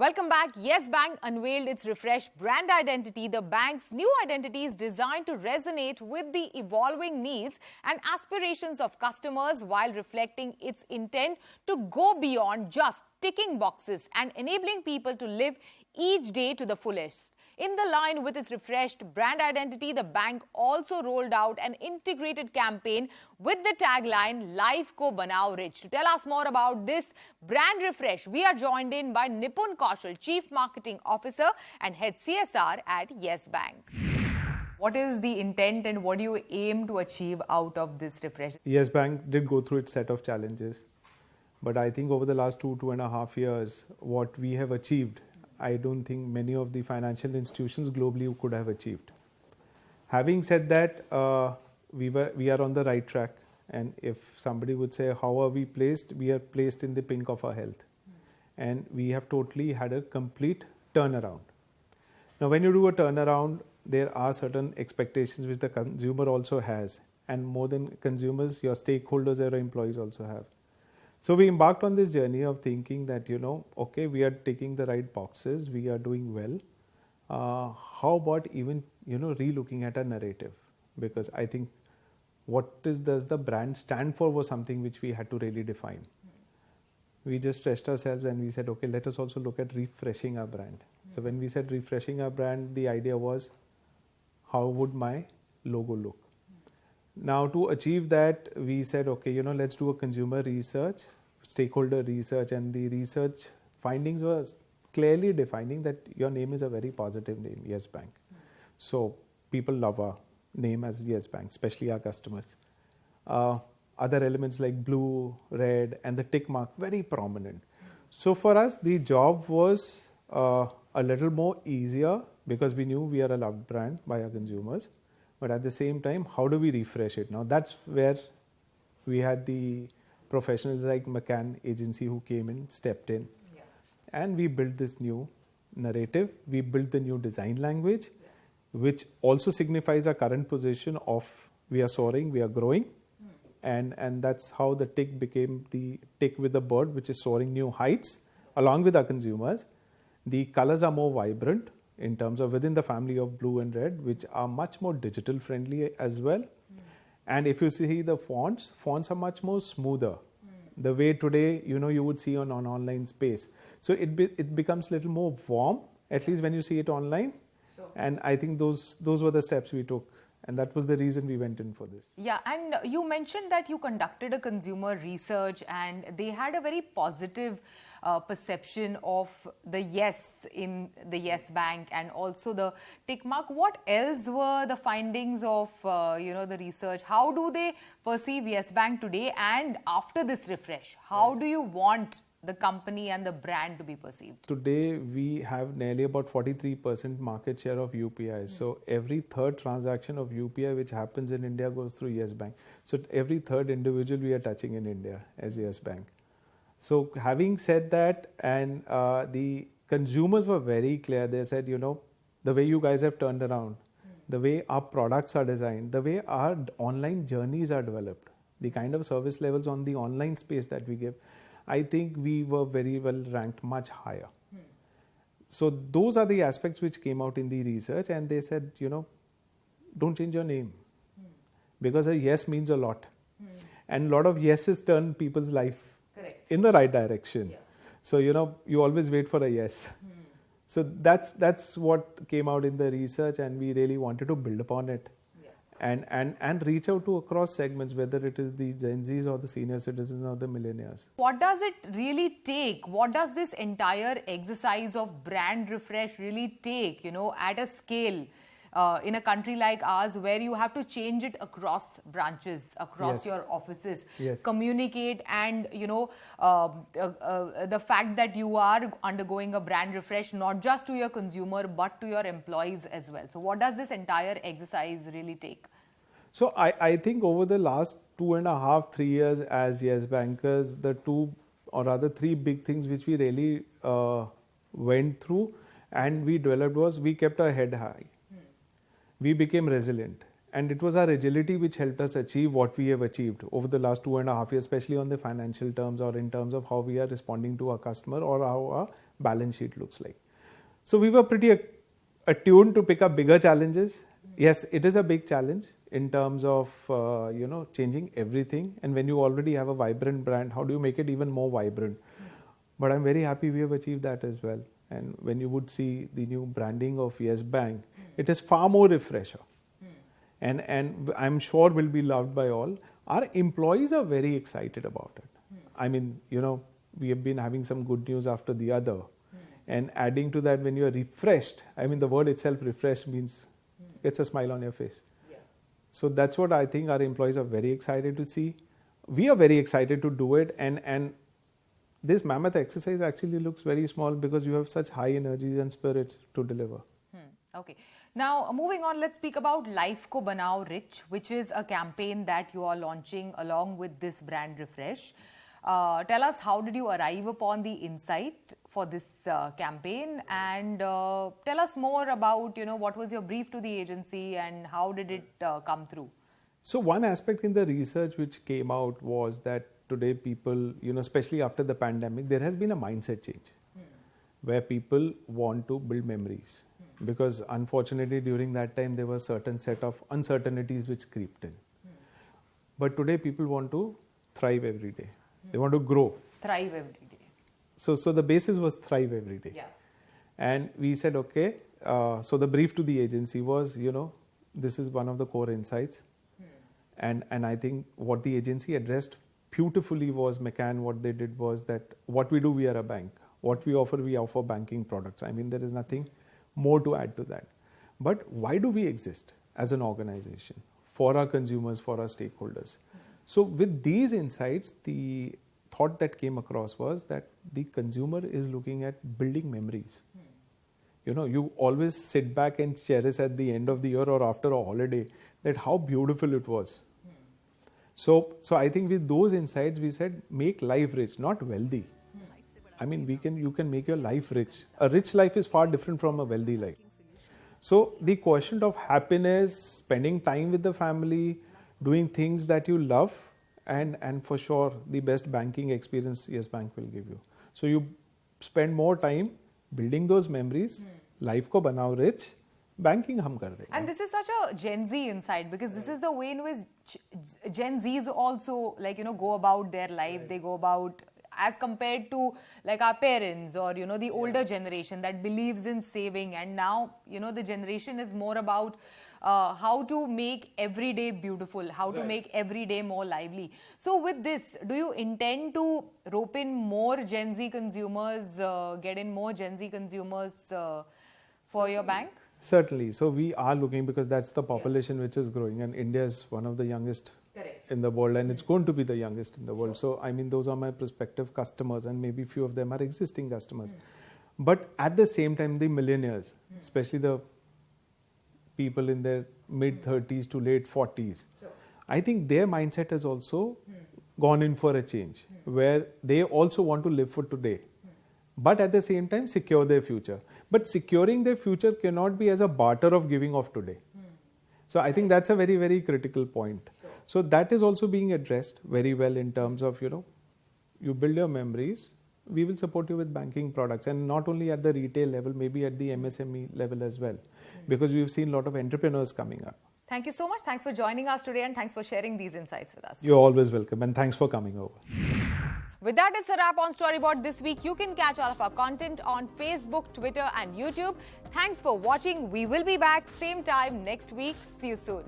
Welcome back. Yes Bank unveiled its refreshed brand identity. The bank's new identity is designed to resonate with the evolving needs and aspirations of customers while reflecting its intent to go beyond just ticking boxes and enabling people to live each day to the fullest. In the line with its refreshed brand identity, the bank also rolled out an integrated campaign with the tagline, Life Ko Banao Rich. To tell us more about this brand refresh, we are joined in by Nipun Kaushal, Chief Marketing Officer and Head CSR at Yes Bank. What is the intent and what do you aim to achieve out of this refresh? Yes Bank did go through its set of challenges. But I think over the last 2.5 years, what we have achieved, I don't think many of the financial institutions globally could have achieved. Having said that, we are on the right track. And if somebody would say, how are we placed? We are placed in the pink of our health. And we have totally had a complete turnaround. Now, when you do a turnaround, there are certain expectations which the consumer also has. And more than consumers, your stakeholders or employees also have. So we embarked on this journey of thinking that, okay, we are taking the right boxes, we are doing well. How about even, relooking at a narrative? Because I think does the brand stand for was something which we had to really define. We just stretched ourselves and we said, okay, let us also look at refreshing our brand. So when we said refreshing our brand, the idea was, how would my logo look? Now, to achieve that, we said, okay, let's do a consumer research, stakeholder research, and the research findings were clearly defining that your name is a very positive name, Yes Bank. So, people love our name as Yes Bank, especially our customers. Other elements like blue, red, and the tick mark, very prominent. So, for us, the job was a little more easier because we knew we are a loved brand by our consumers. But at the same time, how do we refresh it? Now, that's where we had the professionals like McCann agency who came in, stepped in. Yeah. And we built this new narrative. We built the new design language, which also signifies our current position of we are soaring, we are growing. And that's how the tick became the tick with the bird, which is soaring new heights along with our consumers. The colors are more vibrant in terms of within the family of blue and red, which are much more digital friendly as well. And if you see the fonts are much more smoother. The way today, you would see on online space. So it becomes a little more warm, at least when you see it online. Sure. And I think those were the steps we took. And that was the reason we went in for this. Yeah, and you mentioned that you conducted a consumer research and they had a very positive perception of the yes in the Yes Bank and also the tick mark. What else were the findings of the research? How do they perceive Yes Bank today and after this refresh? How do you want the company and the brand to be perceived? Today, we have nearly about 43% market share of UPI. So every third transaction of UPI which happens in India goes through Yes Bank. So every third individual we are touching in India as Yes Bank. So having said that, and the consumers were very clear. They said, the way you guys have turned around, the way our products are designed, the way our online journeys are developed, the kind of service levels on the online space that we give, I think we were very well ranked much higher. So those are the aspects which came out in the research, and they said, don't change your name because a yes means a lot. And a lot of yeses turn people's life in the right direction. Yeah. So, you always wait for a yes. So that's what came out in the research, and we really wanted to build upon it. And reach out to across segments, whether it is the Gen Zs or the senior citizens or the millennials. What does it really take? What does this entire exercise of brand refresh really take, at a scale in a country like ours where you have to change it across branches, across your offices, communicate and, the fact that you are undergoing a brand refresh, not just to your consumer, but to your employees as well. So what does this entire exercise really take? So I think over the last 2.5, 3 years as Yes Bankers, the three big things which we really went through and we developed was we kept our head high. We became resilient. And it was our agility which helped us achieve what we have achieved over the last 2.5 years, especially on the financial terms or in terms of how we are responding to our customer or how our balance sheet looks like. So we were pretty attuned to pick up bigger challenges. Yes, it is a big challenge in terms of changing everything. And when you already have a vibrant brand, how do you make it even more vibrant? But I'm very happy we have achieved that as well. And when you would see the new branding of Yes Bank, it is far more refresher. And I'm sure will be loved by all. Our employees are very excited about it. I mean, we have been having some good news after the other. And adding to that, when you are refreshed, I mean, the word itself, refreshed, means it's a smile on your face. Yeah. So that's what I think our employees are very excited to see. We are very excited to do it. And this mammoth exercise actually looks very small because you have such high energies and spirits to deliver. Okay. Now, moving on, let's speak about Life Ko Banao Rich, which is a campaign that you are launching along with this brand refresh. Tell us, how did you arrive upon the insight for this campaign, and tell us more about, what was your brief to the agency and how did it come through? So one aspect in the research which came out was that today people, especially after the pandemic, there has been a mindset change where people want to build memories. Because unfortunately during that time there were a certain set of uncertainties which creeped in. But today people want to thrive every day. They want to grow. Thrive every day. So the basis was thrive every day. Yeah. And we said, okay, so the brief to the agency was, this is one of the core insights. And I think what the agency addressed beautifully was McCann, what they did was that what we do, we are a bank. What we offer banking products. I mean, there is nothing more to add to that. But why do we exist as an organization? For our consumers, for our stakeholders. So with these insights, the thought that came across was that the consumer is looking at building memories. You always sit back and cherish at the end of the year or after a holiday that how beautiful it was. So I think with those insights, we said, make life rich, not wealthy. I mean, you can make your life rich. A rich life is far different from a wealthy life. So the quotient of happiness, spending time with the family, doing things that you love, and for sure the best banking experience Yes Bank will give you. So you spend more time building those memories, life ko banao rich, banking hum kar denge. And this is such a Gen Z insight, because this is the way in which Gen Zs also go about their life. They go about, as compared to like our parents or the older generation that believes in saving, and now the generation is more about how to make every day beautiful, how to make every day more lively. So with this, do you intend to rope in more Gen Z consumers, get in more Gen Z consumers for your bank? Certainly. So we are looking, because that's the population which is growing, and India is one of the youngest in the world, and it's going to be the youngest in the world. So I mean, those are my prospective customers, and maybe few of them are existing customers. But at the same time, the millennials, especially the people in their mid-30s to late 40s, I think their mindset has also gone in for a change, where they also want to live for today, but at the same time secure their future. But securing their future cannot be as a barter of giving of today. So I think that's a very, very critical point. So that is also being addressed very well in terms of, you build your memories, we will support you with banking products, and not only at the retail level, maybe at the MSME level as well, because we've seen a lot of entrepreneurs coming up. Thank you so much. Thanks for joining us today, and thanks for sharing these insights with us. You're always welcome, and thanks for coming over. With that, it's a wrap on Storyboard this week. You can catch all of our content on Facebook, Twitter and YouTube. Thanks for watching. We will be back same time next week. See you soon.